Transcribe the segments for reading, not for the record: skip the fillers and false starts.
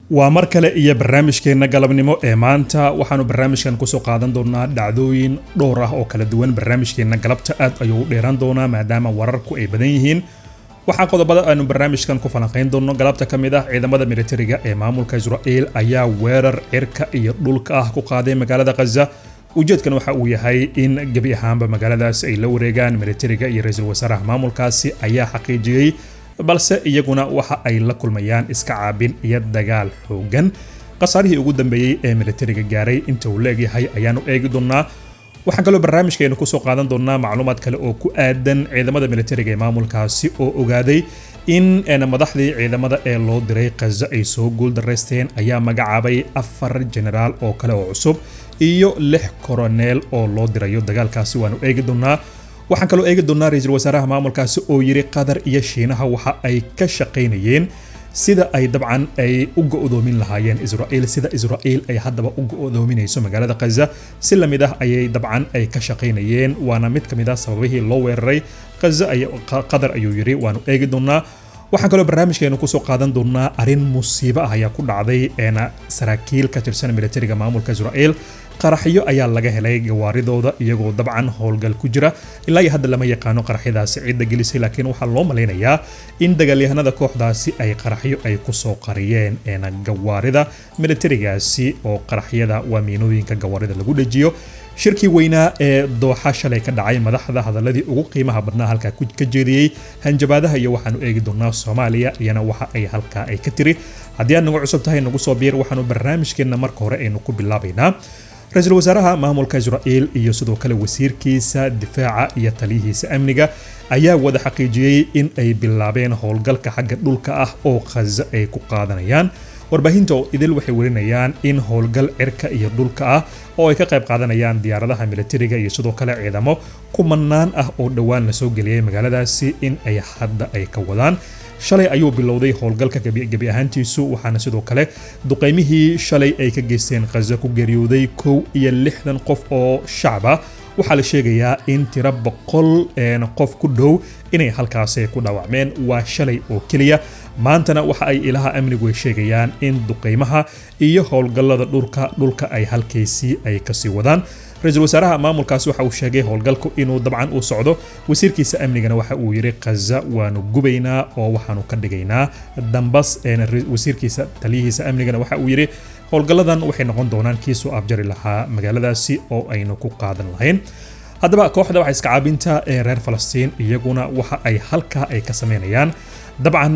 waa mar kale iyo barnaamijkeena galabnimo ee maanta waxaanu barnaamijkan ku soo qaadan doonaa dhacdooyin dhowr ah oo kala duwan. barnaamijkeena galabta aad ayuu u dheeraan doonaa maadaama wararku ay badan yihiin. waxaa qodobada aanu barnaamijkan ku falanqayn doono galabta kamid ah ciidamada militariga ee maamulka Israa'iil ayaa weerar cirka iyo dhulka ah ku qaaday magaalada Gaza. ujeedkan waxa uu yahay in gabi ahaanba magaaladaas ay la wareegaan militariga iyo ra'iisul wasaaraha maamulkaasi ayaa xaqiijiyay, balse iyaguna waxa ay la kulmayaan iska caabin iyo dagaal xoogan. qasaarihii ugu dambeeyay ee militariga gaaray inta uu leeyahay ayaanu eegi doonaa. waxaan kaloo barnaamijkeena ku soo qaadan doonaa macluumaad kale oo ku aadan ciidamada militariga ee maamulkaasi oo ogaaday in madaxdii ciidamada ee loo diray Gaza ay soo guuldareysteen ayaa magacaabay 4 generaal oo kale oo cusub iyo 6 koroneel oo loo dirayo dagaalkaasi. waanu eegi doonaa. waxaan kaloo eegi doonaa ra'iisul wasaaraha maamulkaasi oo yiri Qatar iyo Shiinaha waxa ay ka shaqeynayeen sida ay dabcan ay u go'doomin lahaayeen Israa'iil, sida Israa'iil ay haddaba u go'doominayso magaalada Gaza si la mid ah ayay dabcan ay ka shaqeynayeen. waana mid kamid ah sababihii loo weeraray Gaza ay Qatar ayuu yiri. waanu eegi doonaa. waxaan kaloo barnaamijkeena ku soo qaadan doonaa arin musiibo ah ayaa ku dhacday saraakiil ka tirsan militariga maamulka Israa'iil. qaraxyo ayaa laga helay gawaaridooda iyagoo dabcan howlgal ku jira. ilaa hadda lama yaqaano qaraxyadaasi cidda gelisay, laakiin waxaa loo maleynayaa in dagaalyahanada kooxdaasi ay qaraxyo ay ku soo qariyeen gawaarida militarigaasi oo qaraxyada waa miinooyinka gawaarida lagu dhajiyo. shirkii weynaa ee Dooxa shalay ka dhacay madaxda hadaladii ugu qiimaha badnaa halka ka jeediyay hanjabaadaha iyo waxaanu eegi doonaa Soomaaliya iyana waxa ay halka ay ka tiri. haddii aad nagu cusub tahay nagu soo biir. waxaanu barnaamijkeena marka hore aynu ku bilaabaynaa. ra'iisul wasaaraha maamulka Israa'iil iyo sidoo kale wasiirkiisa difaaca iyo taliyihiisa amniga ayaa wada xaqiijiyay in ay bilaabeen howlgalka xagga dhulka ah oo Gaza ay ku qaadanayaan. warbaahinta idil waxay warinayaan in howlgal cirka iyo dhulka ah oo ay ka qayb qaadanayaan diyaaradaha militariga iyo sidoo kale ciidamo kumanaan ah oo dhawaan la soo geliyay magaaladaasi in ay hadda ay ka wadaan. shalay ayuu bilowday howlgalka gabi ahaantiisu, waxaana sidoo kale duqeymihii shalay ay ka geysteen Gaza ku geeriyooday 61 qof oo shacab ah. waxaa la sheegayaa in tiro 100 qof ku dhow inay halkaasi ku dhaawacmeen waa shalay oo keliya. maantana waxa ay ilaha amnigu ay sheegayaan in duqeymaha iyo howlgallada dhulka ay halkaysii ay kasii wadaan. ra'iisul wasaaraha maamulkaas waxa uu sheegay howlgalku inuu dabcan u socdo. wasiirkiisa amnigana waxa uu yiri Gaza waanu gubaynaa oo waxaanu ka dhigaynaa dambas. wasiirkiisa taliyihiisa amnigana waxa uu yiri howlgalladan waxay noqon doonaan kii soo afjari lahaa magaaladaasi oo aynu ku qaadan lahayn. haddaba kooxda waxa iska caabinta ee reer Falastiin iyaguna waxa ay halka ay ka sameynayaan dabcan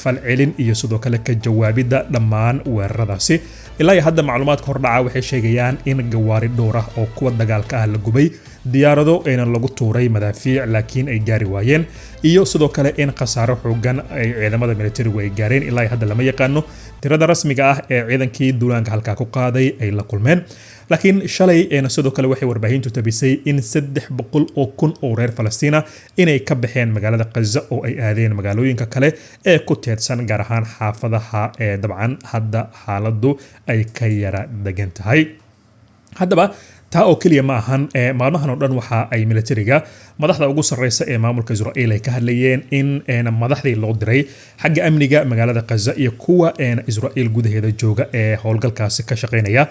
falcelin iyo sidoo kale ka jawaabida dhammaan weeraradaasi. ilaa hadda macluumaadka hordhaca waxay sheegayaan in gawaari dhowr ah oo kuwa dagaalka ah la gubay, diyaarado lagu tuuray madaafiic laakiin ay gaari waayeen, iyo sidoo kale in khasaaro xoogan ay ciidamada militarigu ay gaareen. ilaa hadda lama yaqaano tirada rasmiga ah ee ciidankii duulaanka halka ku qaaday ay la kulmeen. laakiin shalay sidoo kale waxay warbaahintu tabisay in 300,000 oo reer Falastiin ah inay ka baxeen magaalada Gaza oo ay aadeen magaalooyinka kale ee ku teedsan, gaar ahaan xaafadaha ee dabcan hadda xaaladdu ay ka yara degan tahay. haddaba taa oo kaliya ma ahan maalmahan oo dhan waxa ay militariga madaxda ugu sarreysa ee maamulka Israa'iil ay ka hadlayeen in madaxdii loo diray xagga amniga magaalada Gaza iyo kuwa Israa'iil gudaheeda jooga ee howlgalkaasi ka shaqeynaya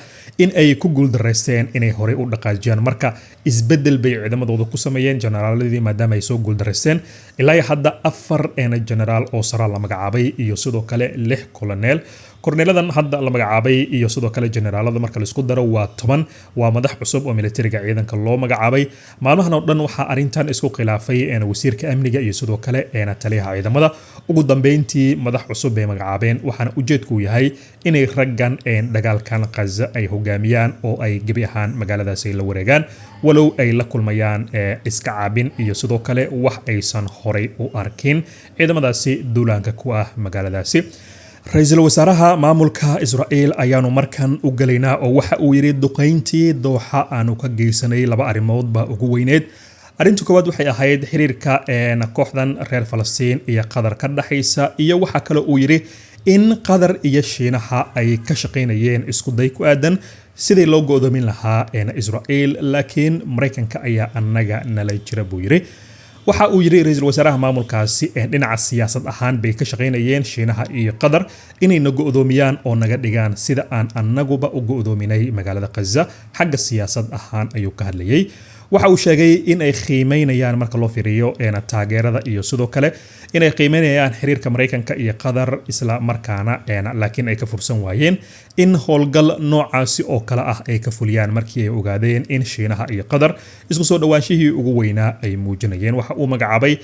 in ay ku guuldareysteen inay hore u dhaqaajiyaan. marka isbedel bay ciidamadooda ku sameeyeen generaaladii maadaama ay soo guuldareysteen. ilaa hadda 4 generaal oo sare la magacaabay iyo sidoo kale 6 koloneel. korneeladan hadda la magacaabay iyo sidoo kale generaalada marka la isku daro waa 10. waa madax cusub oo militariga ciidanka loo magacaabay. maalmahan oo dhan waxa arintan isku khilaafay wasiirka amniga iyo sidoo kale taliyaha ciidamada. ugu dambeyntii madax cusub bay magacaabeen, waxaana ujeedku yahay inay raggan dagaalkan Gaza ay hogaamiyaan oo ay gabi ahaan magaaladaasi la wareegaan, walow ay la kulmayaan iska caabin iyo sidoo kale wax aysan horay u arkin ciidamadaasi duulaanka ku ah magaaladaasi. ra'iisul wasaaraha maamulka Israa'iil ayaanu markan u galaynaa oo waxa uu yiri duqeyntii Dooxa aanu ka geysanay 2 arrimood ba ugu weyneed. arinta koowaad waxay ahayd xiriirka kooxdan reer Falastiin iyo Qatar ka dhaxaysa, iyo waxa kale uu yiri in Qatar iyo Shiinaha ay ka shaqeynayeen isku day ku aadan sidii loo go'doomin lahaa Israa'iil, laakiin Mareykanka ayaa annaga nala jira buu yiri. waxa uu yiri ra'iisul wasaaraha maamulkaasi dhinaca siyaasad ahaan bay ka shaqeynayeen Shiinaha iyo Qatar inay naga go'doomiyaan oo naga dhigaan sida aan annaguba u go'doominay magaalada Gaza xagga siyaasad ahaan ayuu ka hadlayay waxa uu sheegay in ay qiimeynayaan marka loo fiiriyo taageerada iyo sidoo kale in ay qiimeynayaan xiriirka Mareykanka iyo Qatar isla markaana laakiin ay ka fursan waayeen in howlgal noocaasi oo kala ah ay ka fuliyaan markii ay ogaadeen in Shiinaha iyo Qatar isku soo dhawaanshihii ugu weynaa ay muujinayeen waxa uu magacaabay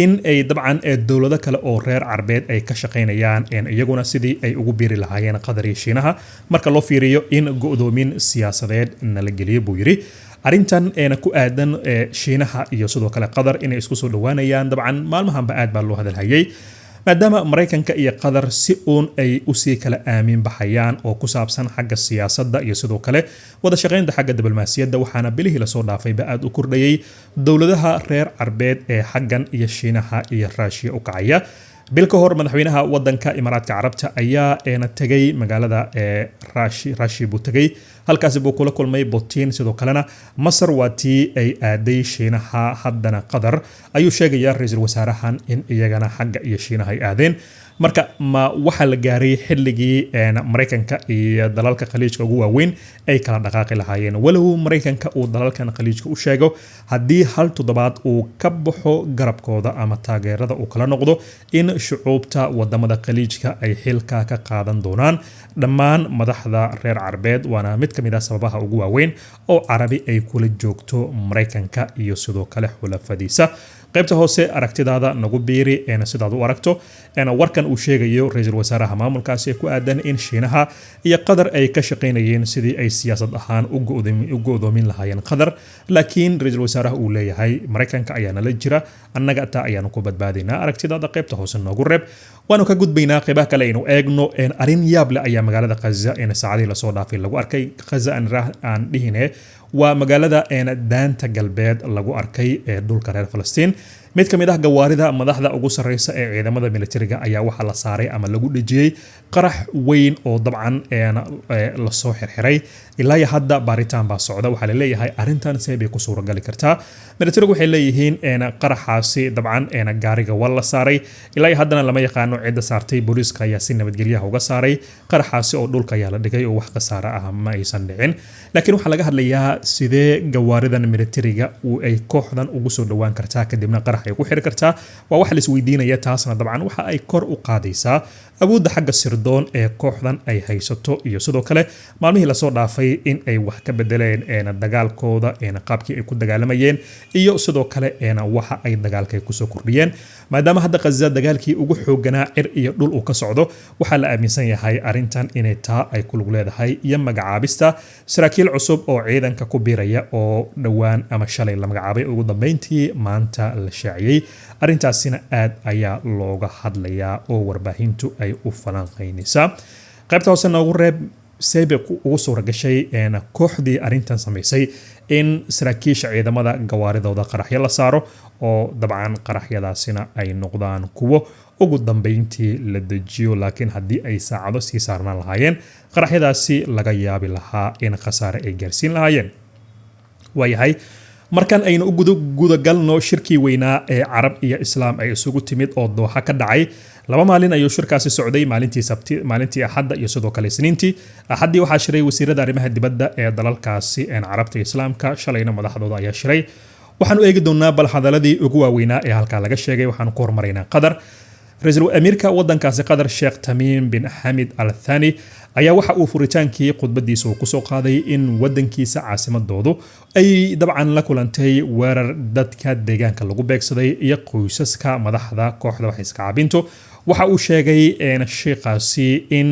in ay dabcan dawlado kale oo reer Carbeed ay ka shaqeynayaan iyaguna sidii ay ugu biiri lahaayeen Qatar iyo Shiinaha marka loo fiiriyo in go'doomin siyaasadeed nala geliyo buu yiri arintan ku aadan Shiinaha iyo sidoo kale Qatar inay isku soo dhawaanayaan dabcan maalmahan ba aad baa loo hadalhayay maadaama Mareykanka iyo Qatar si uun ay u sii kala aamin baxayaan oo ku saabsan xagga siyaasadda iyo sidoo kale wada shaqeynta xagga diblomaasiyadda waxaana bilihii la soo dhaafay ba aad u kordhayay dawladaha reer Carbeed ee xaggan iyo Shiinaha iyo Russia u kacaya bil ka hor madaxweynaha wadanka Imaaraadka Carabta ayaa tagay magaalada Rashi buu tagay halkaas buu kula kulmay Putin sidoo kalena Masar waatii ay aaday Shiinaha haddana Qatar ayuu sheegay ra'iisul wasaarahan in iyagana xagga iyo Shiinaha ay aadeen marka ma waxa la gaaray xilligii Mareykanka iyo dalalka Khaliijka ugu waaweyn ay kala dhaqaaqi lahaayeen walow Mareykanka uu dalalkan Khaliijka u sheego haddii hal toddobaad uu ka baxo garabkooda ama taageerada uu kala noqdo in shucuubta wadamada Khaliijka ay xilka ka qaadan doonaan dhammaan madaxda reer Carbeed waana mid kamid ah sababaha ugu waaweyn oo Carabi ay kula joogto Mareykanka iyo sidoo kale xulafadiisa qaybta hoose aragtidaada nagu biiri sidaad u aragto warkan uu sheegayo ra'iisul wasaaraha maamulkaasi ku aadan in Shiinaha iyo Qatar ay ka shaqeynayeen sidii ay siyaasad ahaan u go'doomin lahaayeen Qatar laakiin ra'iisul wasaaraha uu leeyahay Mareykanka ayaa nala jira annaga taa ayaanu ku badbaadinaa aragtidaada qaybta hoose nagu reeb waanu ka gudbaynaa qaybaha kale inuu eegno arin yaab leh ayaa magaalada Gaza saacadii la soo dhaafay lagu arkay Gaza aan dhihine waa magaalada daanta galbeed lagu arkay dhulka reer Falastiin mid kamid ah gawaarida madaxda ugu sareysa ee ciidamada militariga ayaa waxa la saaray ama lagu dhijiyay qarax weyn oo dabcan la soo xirxiray ilaa hadda baaritaan baa socda waxa la leeyahay arintan seebay ku suuragali kartaa militarigu waxay leeyihiin qaraxaasi dabcan gaariga wala saaray ilaa haddana lama yaqaano cid saartay booliiska ayaa si nabadgelyaha uga saaray qaraxaasi oo dhulka ayaa la dhigay oo wax khasaare ah ma aysan dhicin laakiin waxa laga hadlayaa sidee gawaaridan militariga ay kooxdan ugu soo dhawaan kartaa kadibna qarax ay ku xiri kartaa waa wax la isweydiinaya taasna dabcan waxa ay kor u qaadaysaa awoodda xagga sirdoon ee kooxdan ay haysato iyo sidoo kale maalmihii la soo dhaafay in ay wax ka bedeleen dagaalkooda qaabkii ay ku dagaalamayeen iyo sidoo kale waxa ay dagaalka ku soo kordhiyeen maadaama hadda Gaza dagaalkii ugu xooganaa cir iyo dhul uu ka socdo waxa la aaminsan yahay arintan inay taa ay ku lug leedahay iyo magacaabista saraakiil cusub oo ciidanka ku biiraya oo dhawaan ama shalay la magacaabay ugu dambeyntii maanta la shaaciyay arintaasina aad ayaa looga hadlayaa oo warbaahintu ay u falanqeynaysaa qaybta hoose noogu reeb seebe ugu suura gashay kooxdii arintan samaysay in saraakiisha ciidamada gawaaridooda qaraxyo la saaro oo dabcan qaraxyadaasina ay noqdaan kuwo ugu dambeyntii la dejiyo laakiin haddii ay saacado sii saarnaan lahaayeen qaraxyadaasi laga yaabi lahaa in khasaare ay gaarsiin lahaayeen waayahay markan aynu u gudagalno shirkii weynaa ee Carab iyo Islaam ay isugu timid oo Dooxa ka dhacay laba maalin ayuu shirkaasi socday maalintii Axadda iyo sidoo kale Isniintii Axaddii waxaa shiray wasiirada arrimaha dibadda ee dalalkaasi Carabta iyo Islaamka shalayna madaxdooda ayaa shiray waxaanu eegi doonaa bal hadaladii ugu waaweynaa ee halka laga sheegay waxaanu ku hormaraynaa Qatar ra'iisul amiirka wadankaasi Qatar Sheikh Tamim bin Hamid Al Thani ayaa waxa uu furitaankii khudbadiisa uu ku soo qaaday in wadankiisa caasimadoodu ay dabcan la kulantay weerar dadka deegaanka lagu beegsaday iyo qoysaska madaxda kooxda wax iska caabinto waxa uu sheegay sheekhaasi in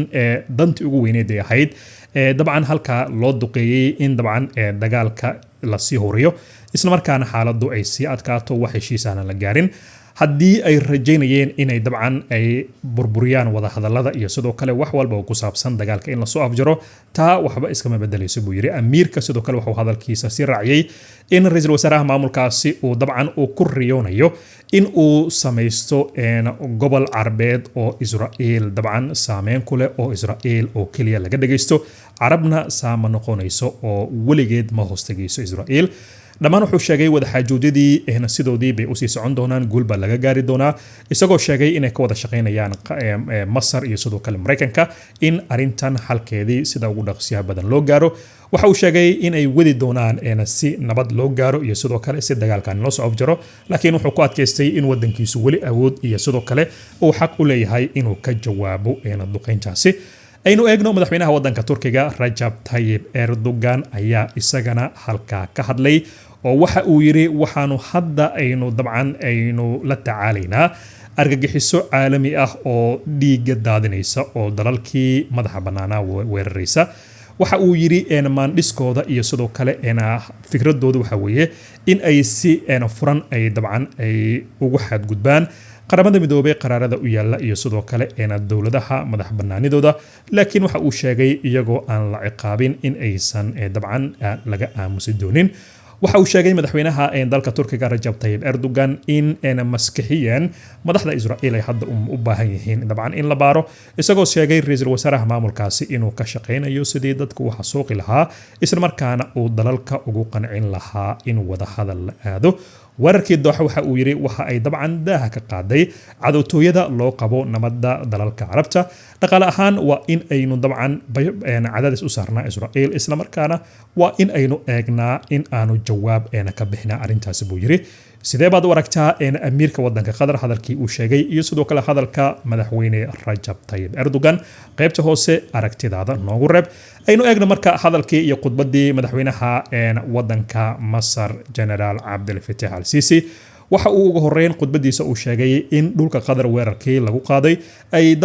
dantii ugu weyneed ay ahayd dabcan halka loo duqeeyay in dabcan dagaalka la sii horiyo isla markaana xaaladdu ay sii adkaato wax heshiis aan la gaarin haddii ay rajaynayeen inay dabcan ay burburiyaan wada hadallada iyo sidoo kale wax walba oo ku saabsan dagaalka in la soo afjaro taa waxba iskama bedelayso buu yiri amiirka sidoo kale wuxuu hadalkiisa si raaciyay in ra'iisul wasaaraha maamulkaasi uu dabcan uu ku riyoonayo in uu samaysto gobol Carbeed oo Israa'iil dabcan saameyn ku leh oo Israa'iil oo kaliya laga dhageysto Carabna saama noqonayso oo weligeed ma hoostagayso Israa'iil dhammaan wuxuu sheegay wadaxaajoodidii sidoodii bay usii socon doonaan, guul baa laga gaari doonaa, isagoo sheegay inay ka wada shaqaynayaan Masar iyo sidoo kale Mareykanka in arintan xalkeedii sida ugu dhaqsiyaha badan loo gaaro. waxa uu sheegay in ay wadi doonaan si nabad loo gaaro iyo sidoo kale si dagaalkan loo soo afjaro, laakiin wuxuu ku adkaystay in wadankiisu weli awood iyo sidoo kale uu xaq u leeyahay inuu ka jawaabo duqeyntaasi. aynu eegno madaxweynaha wadanka Turkiga Recep Tayyip Erdogan ayaa isagana halkaa ka hadlay oo waxa uu yiri waxaanu hadda aynu la tacaalaynaa argagixiso caalami ah oo dhiiga daadinaysa oo dalalkii madaxa banaanaa weeraraysa. waxa uu yiri maandhiskooda iyo sidoo kale fikradooda waxa weeye in ay si furan ay ugu xadgudbaan qaramada midoobay qaraarada u yaala iyo sidoo kale dowladaha madax banaanidooda, laakiin waxa uu sheegay iyagoo aan la ciqaabin in aysan laga aamusi doonin. waxa uu sheegay madaxweynaha dalka Turkiga Recep Tayyip Erdogan in maskaxiyan madaxda Israa'iil ay hadda u baahan yihiin in la baaro, isagoo sheegay ra'iisul wasaaraha maamulkaasi inuu ka shaqeynayo sidii dadku waxa suuqi lahaa isla markaana uu dalalka ugu qancin lahaa in wada hadal la aado. weerarkii Dooxa waxa uu yiri waxa ay daaha ka qaaday cadowtooyada loo qabo nabadda dalalka Carabta. dhaqaale ahaan waa in aynu cadaadis u saarnaa Israa'iil, isla markaana waa in aynu eegnaa in aanu jawaab ka bixinaa arrintaasi buu yiri. sidee baad u aragtaa amiirka wadanka Qatar hadalkii uu sheegay iyo sidoo kale hadalka madaxweyne Recep Tayyip Erdogan? qaybta hoose aragtidaada noogu reeb. aynu eegno marka hadalkii iyo khudbadii madaxweynaha wadanka Masar General Abdel Fattah al-Sisi. waxa uu ugu horeyn khudbadiisa uu sheegay in dhulka Qatar weerarkii lagu qaaday ay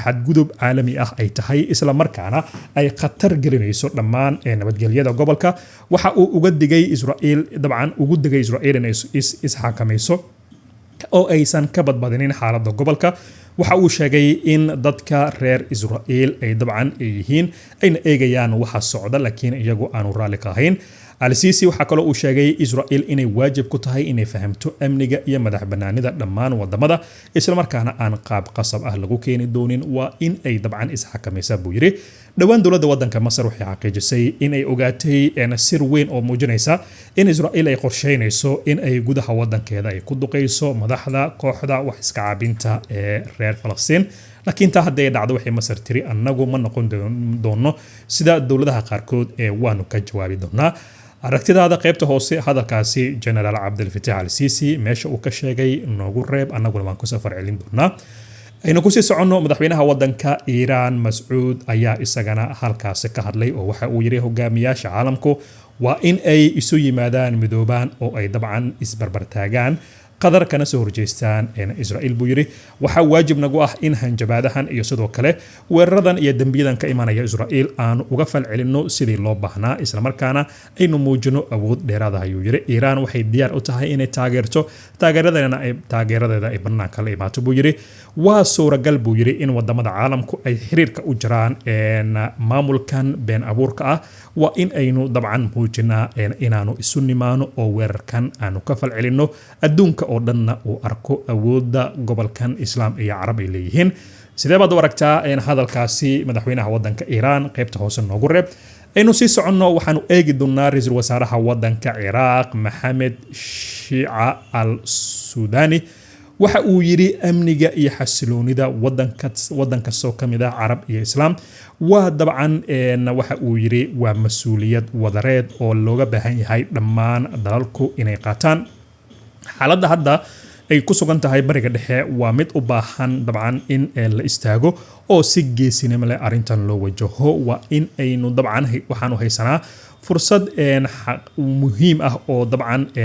xadgudub caalami ah ay tahay, isla markaana ay khatar gelinayso dhammaan nabadgelyada gobolka. waxa uu ugu digay Israa'iil inay isxakamayso oo aysan ka badbadinin xaaladda gobolka. waxa uu sheegay in dadka reer Israa'iil ay yihiin ayna eegayaan waxa socda, laakiin iyagu aanu raalli ka ahayn. al-Sisi waxa kale uu sheegay Israa'iil inay waajib ku tahay inay fahamto amniga iyo madax banaanida dhammaan wadamada, isla markaana aan qaab qasab ah lagu keeni doonin, waa in ay isxakamaysaa buu yiri. dhawaan dowladda wadanka Masar waxay xaqiijisay in ay ogaatay sir weyn oo muujinaysa in Israa'iil ay qorsheynayso in ay gudaha wadankeeda ay ku duqeyso madaxda kooxda wax iska caabinta ee reer Falastiin. laakiin taa hadday dhacdo waxay Masar tiri annagu ma noqon doono sida dowladaha qaarkood waanu ka jawaabi doonaa. aragtidaada qaybta hoose hadalkaasi General Abdel Fattah al-Sisi meesha uu ka sheegay noogu reeb, annaguna waan ku safar celin doonaa. aynu kusii soconno madaxweynaha wadanka Iiraan Mascuud ayaa isagana halkaasi ka hadlay oo waxa uu yiri hogaamiyaasha caalamku waa in ay isu yimaadaan midoobaan oo ay isbarbartaagaan Qatar kana soo horjeestaan Israa'iil buu yiri. waxa waajib nagu ah in hanjabaadahan iyo sidoo kale weeraradan iyo dambiyadan ka imanaya Israa'iil aan uga falcelinno sidii loo baahnaa, isla markaana aynu muujino awood dheeraad ah ayuu yiri. Iiraan waxay diyaar u tahay inay taageerto taageeradeeda ay banaanka la imaato buu yiri. waa suuragal buu yiri in wadamada caalamku ay xiriirka u jiraan maamulkan been abuurka ah, waa in aynu muujinaa inaanu isu nimaano oo weerarkan aanu ka falcelinno, adduunka oo dhanna uu arko awoodda gobolkan Islaam iyo Carab ay leeyihiin. sidee baad u aragtaa hadalkaasi madaxweynaha wadanka Iiraan? qaybta hoose noogu reeb. aynu sii soconno waxaanu eegi doonaa ra'iisul wasaaraha wadanka Ciraaq Maxamed Shiica al-Sudani. waxa uu yiri amniga iyo xasiloonida wadanka soo kamid ah Carab iyo Islaam waa waxa uu yiri waa mas'uuliyad wadareed oo looga baahan yahay dhammaan dalalku inay qaataan. xaaladda hadda ay ku sugan tahay bariga dhexe waa mid u baahan in la istaago oo si geesinimo leh arrintan loo wajaho. waa in aynu waxaanu haysanaa fursad muhiim ah oo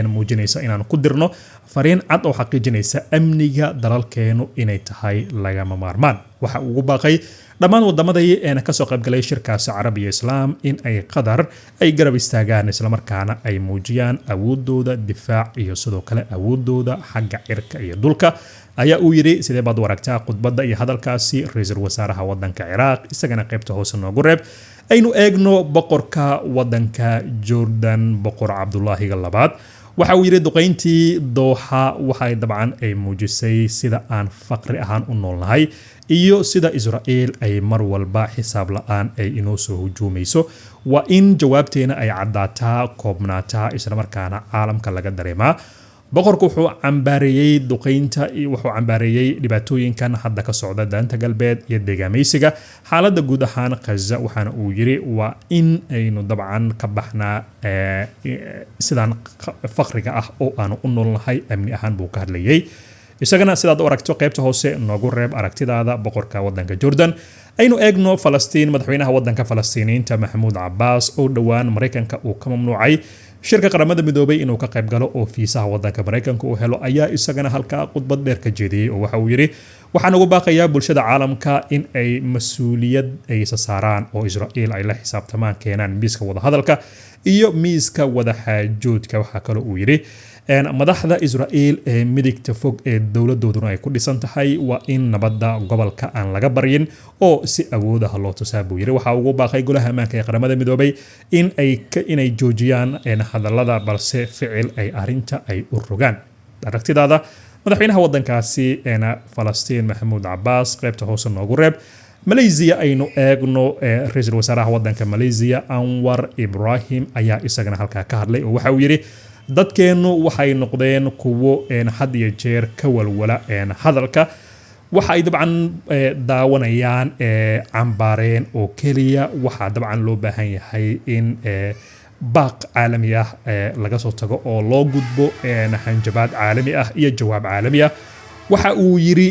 muujinaysa inaanu ku dirno fariin cad oo xaqiijinaysa amniga dalalkeenu inay tahay lagama maarmaan. waxa ugu baaqay dhammaan wadamadii ka soo qaybgalay shirkaasi Carab iyo Islaam in ay Qatar ay garab istaagaan, isla markaana ay muujiyaan awoodooda difaac iyo sidoo kale awoodooda xagga cirka iyo dhulka. ayaa uu yiri. sidee baad u aragtaa khudbadda iyo hadalkaasi ra'iisul wasaaraha wadanka Ciraaq? isagana qaybta hoose noogu reeb. aynu eegno boqorka wadanka Jordan, boqor Cabdullaahi labaad. waxa uu yiri duqeyntii Doha waxay dabcan ay muujisay sida aan faqri ahaan u noolnahay iyo sida Israel ay mar walba xisaab la'aan ay inoo soo hujuumayso waa in jawaabteena ay cadaataa koobnaataa isla markaana caalamka laga dareemaa boqorku wuxuu cambaareeyay duqeynta iyo wuxuu cambaareeyay dhibaatooyinkan hadda ka socda daanta galbeed iyo deegaamaysiga xaaladda guud ahaan Gaza waxaana uu yiri waa in aynu dabcan ka baxnaa sidaan faqriga ah oo aanu u noolnahay amni ahaan buu ka hadlayay isagana sidaad u aragto qaybta hoose noogu reeb aragtidaada boqorka wadanka Jordan aynu eegno Falastiin madaxweynaha wadanka Falastiiniinta Mahmoud Abbas oo dhawaan Mareykanka uu ka mamnuucay shirka qaramada midoobay inuu ka qayb galo oo fiisaha wadanka Mareykanka uu helo ayaa isagana halka khudbad dheer ka jeediyay oo waxa uu yiri waxaan ugu baaqayaa bulshada caalamka in ay mas'uuliyad ay saaraan oo Israel ay la xisaabtamaan keenaan miiska wada hadalka iyo miiska wada xaajoodka waxa kale uu yiri madaxda Israel ee midigta fog ee dowladooduna ay ku dhisan tahay waa in nabadda gobolka aan laga baryin oo si awood ah loo tusaabo yiri waxa ugu baaqay golaha ammaanka ee qaramada midoobay inay joojiyaan hadallada balse ficil ay arinta ay u rogaan aragtidaada madaxweynaha wadankaasi Falastiin Mahmoud Abbas qaybta hoose noogu reeb Malaysia aynu eegno ra'iisul wasaaraha wadanka Malaysia Anwar Ibrahim ayaa isagana halka ka hadlay oo waxa uu yiri dadkeenu waxay noqdeen kuwo had iyo jeer ka walwala hadalka waxa ay dabcan daawanayaan cambaareen oo kaliya waxa dabcan loo baahan yahay in baaq caalami ah laga soo tago oo loo gudbo hanjabaad caalami ah iyo jawaab caalami ah waxa uu yiri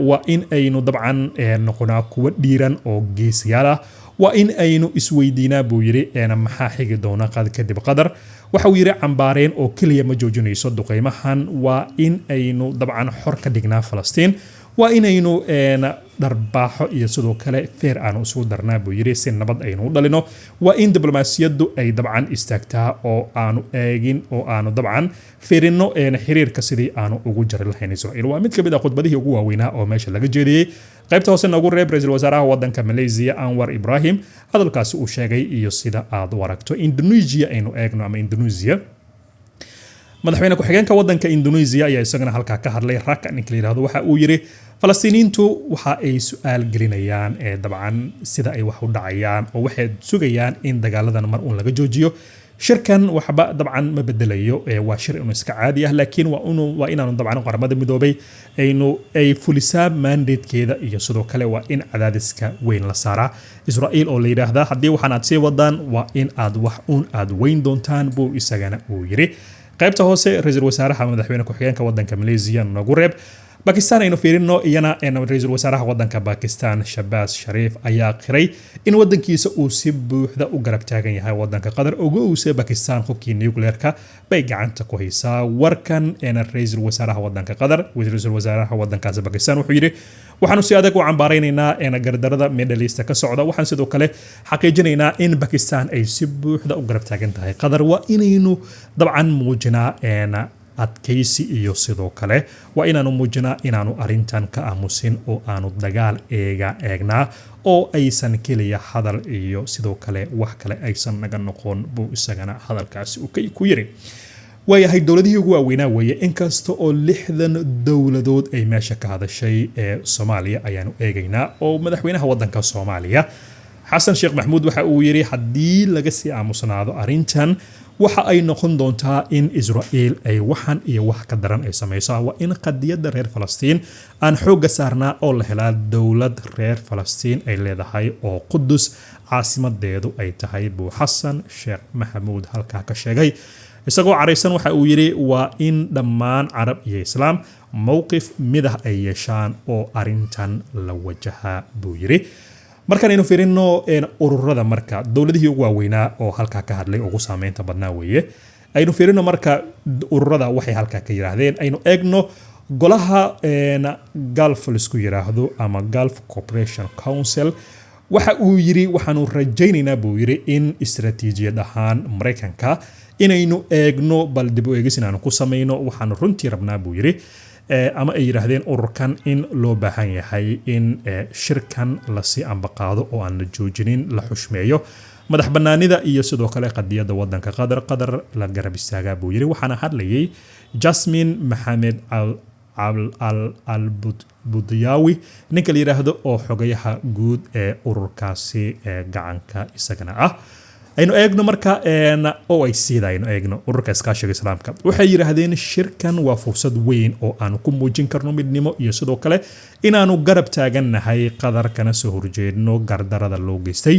waa in aynu dabcan noqonaa kuwo dhiiran oo geesiyaal ah waa in aynu isweydiinaa buu yiri maxaa xigi doona kadib qadar waxa uu yiri cambaareen oo kaliya ma joojinayso duqeymahan waa in aynu dabcan xor ka dhignaa Falastiin waa inaynu dharbaaxo iyo sidoo kale feer aanu isugu darnaa buu yiri si nabad aynu u dhalino waa in diblomaasiyaddu ay dabcan istaagtaa oo aanu eegin oo aanu dabcan fiirino xiriirka sidii aanu ugu jari lahayn Israel waa mid ka mid ah khudbadihii ugu waaweynaa oo meesha laga jeediyay qaybta hoose noogu reeb ra'iisul wasaaraha wadanka Malaysia Anwar Ibrahim hadalkaasi uu sheegay iyo sida aad u aragto Indonesia aynu eegno ama Indonesia madaxweyne ku-xigeenka wadanka Indonesia ayaa isagana halka ka hadlay Raka ninka yiraahdo waxa uu yiri Falastiiniintu waxa ay su'aal gelinayaan dabcan sida ay wax u dhacayaan oo waxay sugayaan in dagaaladan mar uun laga joojiyo shirkan waxba dabcan ma bedelayo waa shir inuu iska caadi ah laakiin waa inaanu dabcan qaramada midoobay ay fulisaa mandatekeeda iyo sidoo kale waa in cadaadiska weyn la saaraa Israel oo la yiraahdo haddii waxaan aad sii wadaan waa in aad wax uun aad weyn doontaan buu isagana uu yiri qaybta hoose ra'iisul wasaaraha madaxweyne ku-xigeenka wadanka Malaysia nagu reeb Pakistan aynu fiirino iyana ra'iisul wasaaraha wadanka Pakistan Shahbaz Sharif ayaa qiray in wadankiisa uu si buuxda u garab taagan yahay wadanka Qatar ugu uusay Pakistan hubkii nuclearka bay gacanta ku haysaa warkan ra'iisul wasaaraha wadanka Qatar ra'iisul wasaaraha wadankaas Pakistan wuxuu yiri waxaanu si adag u cambaaraynaynaa gardarada Middle East ka socda waxaan sidoo kale xaqiijinaynaa in Pakistan ay si buuxda u garab taagan tahay Qatar waa inaynu dabcan muujinaa adkaysi iyo sidoo kale waa inaanu muujinaa inaanu arintan ka aamusin oo aanu dagaal eegnaa oo aysan kaliya hadal iyo sidoo kale wax kale aysan naga noqon buu isagana hadalkaasi ku yiri waayahay dowladihii ugu waaweynaa weeye inkasta oo 60 dowladood ay meesha ka hadashay ee Soomaaliya ayaanu eegaynaa oo madaxweynaha wadanka Soomaaliya Xasan Sheekh Maxamuud waxa uu yiri haddii laga sii aamusnaado arintan waxa ay noqon doontaa in Israel ay waxan iyo wax ka daran ay samayso waa in qadiyada reer Falastiin aan xoog saarnaa oo la helaa dowlad reer Falastiin ay leedahay oo Qudus caasimadeedu ay tahay buu Xasan Sheekh Maxamuud halka ka sheegay isagoo careysan waxa uu yiri waa in dhammaan Carab iyo Islaam mowqif midah ay yeeshaan oo arintan la wajaha buu yiri markaan aynu fiirino ururada marka dowladihii ugu waaweynaa oo halka ka hadlay ugu saameynta badnaa weeye aynu fiirino marka ururada waxay halka ka yiraahdeen aynu eegno golaha Gulf isku yiraahdo ama Gulf Cooperation Council waxa uu yiri waxaanu rajaynaynaa buu yiri in istiraatiijiyad ahaan Mareykanka inaynu eegno bal dib u eegis inaanu ku sameeyno waxaanu runtii rabnaa buu yiri ama ay yiraahdeen ururkan in loo baahan yahay in shirkan la sii ambaqaado oo aan la joojinin la xushmeeyo madax banaanida iyo sidoo kale qadiyada wadanka qatar la garab istaagaa buu yiri waxaana hadlayay Jasmine Mohamed al-Budyawi ninka la yiraahdo oo xogayaha guud ee ururkaasi gacanka isagana ah aynu eegno marka OIC aynu eegno ururka iskaashiga islaamka waxay yiraahdeen shirkan waa fursad weyn oo aan ku muujin karno midnimo iyo sidoo kale inaanu garab taagannahay qatar kana soo horjeedno gardarada loo geystay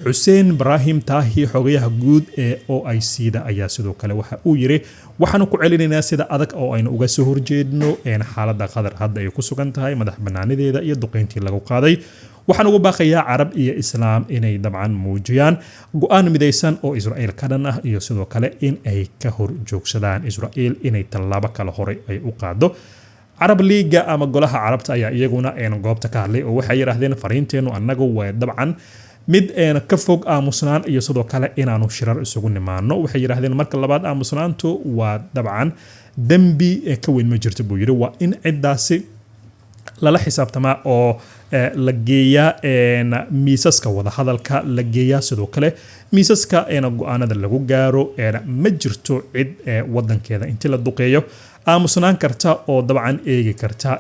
Hussein Ibrahim Tahi xogayaha guud ee OIC ayaa sidoo kale waxa uu yiri waxaanu ku celinaynaa sida adag oo aynu uga soo horjeedno xaaladda qatar hadda ay ku sugan tahay madax banaanideeda iyo duqeyntii lagu qaaday waxaan ugu baaqayaa carab iyo islaam inay dabcan muujiyaan go'aan midaysan oo Israa'iil ka dhan ah iyo sidoo kale in ay ka hor joogsadaan Israa'iil inay tallaabo kale hore ay u qaado Arab League ama golaha carabta ayaa iyaguna goobta ka hadlay oo waxay yiraahdeen fariinteenu annagu waa dabcan mid ka fog aamusnaan iyo sidoo kale inaanu shirar isugu nimaano waxay yiraahdeen marka labaad aamusnaantu waa dabcan dambi ka weyn ma jirto buu yiri waa in cidaasi lala xisaabtama oo la geeyaa miisaska wada hadalka la geeyaa sidoo kale miisaska go'aanada lagu gaaro ma jirto cid wadankeeda intii la duqeeyo aamusnaan karta oo dabcan eegi karta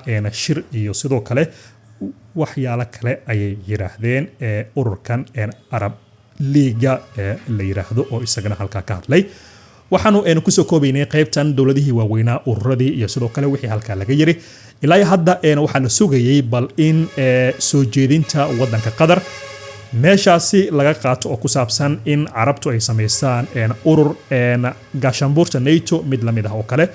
shir iyo sidoo kale waxyaalo kale ayay yiraahdeen ururkan Arab League la yiraahdo oo isagana halka ka hadlay waxaanu ku soo koobaynay qaybtan dawladihii waaweynaa ururadii iyo sidoo kale wixii halka laga yiri ilaa hadda waxa la sugayay bal in soo jeedinta wadanka qatar meeshaasi laga qaato oo ku saabsan in carabtu ay sameystaan urur gaashaanbuurta NATO mid la mid ah oo kale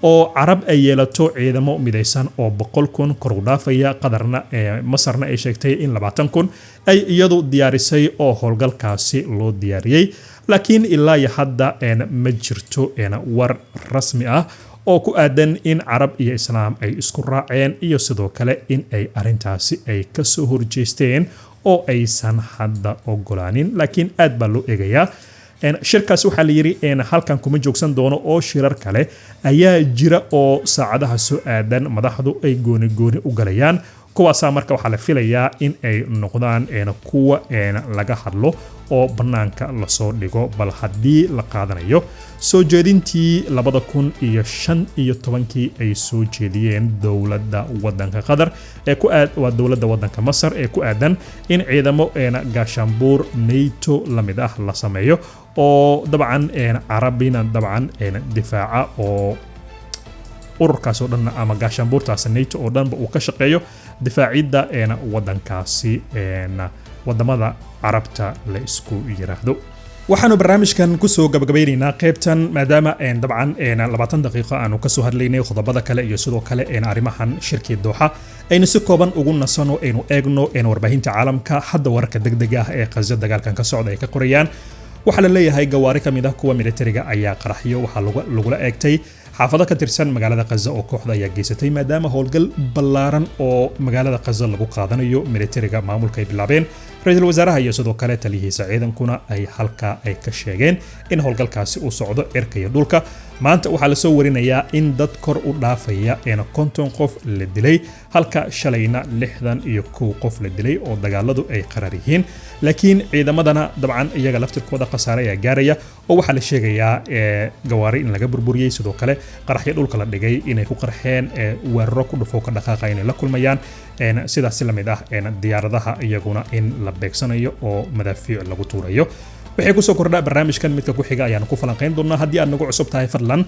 oo carab ay yeelato ciidamo midaysan oo 100,000 kor u dhaafaya qadarna masarna ay sheegtay in 20,000 ay iyadu diyaarisay oo howlgalkaasi loo diyaariyay laakiin ilaa hadda ma jirto war rasmi ah oo ku aadan in carab iyo islaam ay isku raaceen iyo sidoo kale in ay arintaasi ay ka soo horjeesteen oo aysan hadda ogolaanin laakiin aad baa loo eegayaa shirkaas waxa la yiri halkan kuma joogsan doono oo shirar kale ayaa jira oo saacadaha soo aadan madaxdu ay gooni u galayaan kuwaas marka waxa la filayaa in ay noqdaan kuwa laga hadlo oo banaanka la soo dhigo bal hadii la qaadanayo soo jeedintii 2015 ay soo jeediyeen dawladda wadanka qatar ee ku aad waa dawladda wadanka masar ee ku aadan in ciidamo gaashaanbuur NATO la mid ah la sameeyo oo dabcan carabina dabcan difaaca oo ururkaas oo dhan ama gaashaanbuurtaas NATO oo dhanba uu ka shaqeeyo difaacidda wadankaasi wadamada carabta la isku yiraahdo waxaanu barnaamijkan ku soo gabagabaynaynaa qaybtan maadaama dabcan 20 daqiiqo aanu ka soo hadlaynay qodobada kale iyo sidoo kale arimahan shirkii Doha aynu si kooban ugu nasano aynu eegno warbaahinta caalamka hadda wararka degdega ah ee Gaza dagaalkan ka socda ay ka qorayaan waxa la leeyahay gawaari kamid ah kuwa militariga ayaa qaraxyo waxa lagula eegtay xaafado ka tirsan magaalada Gaza oo kooxda ayaa geysatay maadaama howlgal ballaaran oo magaalada Gaza lagu qaadanayo militariga maamulka ay bilaabeen ra'iisul wasaaraha iyo sidoo kale taliyihiisa ciidankuna ay halka ay ka sheegeen in howlgalkaasi uu socdo cirka iyo dhulka maanta waxa la soo warinayaa in dad kor u dhaafaya 50 qof la dilay halka shalayna 61 qof la dilay oo dagaaladu ay qarar yihiin laakiin ciidamadana dabcan iyaga laftirkooda khasaare ayaa gaaraya oo waxa la sheegayaa gawaari in laga burburiyay sidoo kale qaraxyo dhulka la dhigay inay ku qarxeen weeraro ku dhufo ka dhaqaaqa inay la kulmayaan sidaas la mid ah diyaaradaha iyaguna in la beegsanayo oo madaafiic lagu tuurayo waxay ku soo kordhaa barnaamijkan midka ku xiga ayaan ku falanqeyn doonaa haddii aad nagu cusub tahay fadlan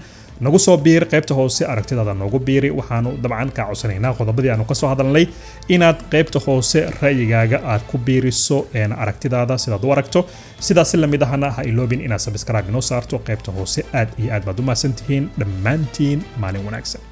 nagu soo biir qaybta hoose aragtidaada noogu biiri waxaanu dabcan ka codsanaynaa qodobadii aanu ka soo hadalnay inaad qaybta hoose ra'yigaaga aad ku biiriso aragtidaada sidaad u aragto sidaas la mid ahna ha iloobin inaad subscribe noo saarto qaybta hoose aad iyo aad baad u mahadsantihiin dhammaantiin maalin wanaagsan